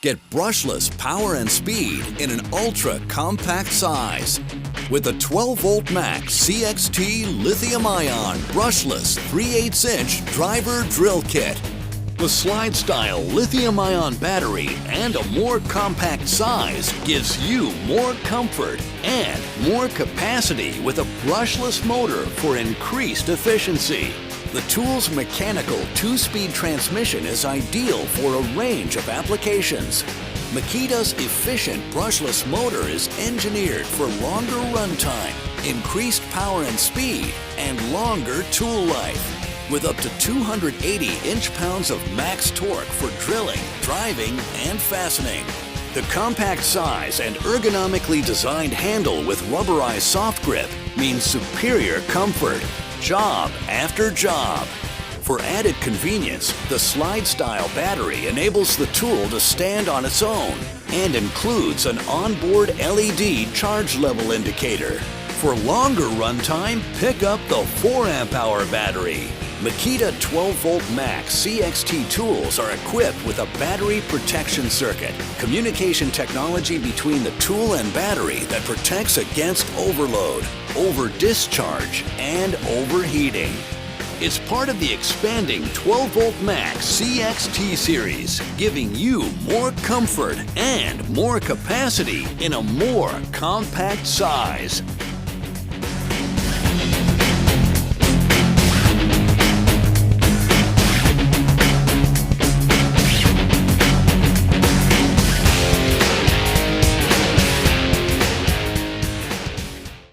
Get brushless power and speed in an ultra-compact size. With a 12-volt max CXT lithium-ion brushless 3/8-inch driver drill kit. The slide-style lithium-ion battery and a more compact size gives you more comfort and more capacity with a brushless motor for increased efficiency. The tool's mechanical 2-speed transmission is ideal for a range of applications. Makita's efficient brushless motor is engineered for longer runtime, increased power and speed, and longer tool life. With up to 280 inch-pounds of max torque for drilling, driving, and fastening. The compact size and ergonomically designed handle with rubberized soft grip means superior comfort, job after job. For added convenience, the slide-style battery enables the tool to stand on its own and includes an onboard LED charge level indicator. For longer runtime, pick up the 4-amp-hour battery. Makita 12-volt max CXT tools are equipped with a battery protection circuit, communication technology between the tool and battery that protects against overload, over-discharge, and overheating. It's part of the expanding 12-volt max CXT series, giving you more comfort and more capacity in a more compact size.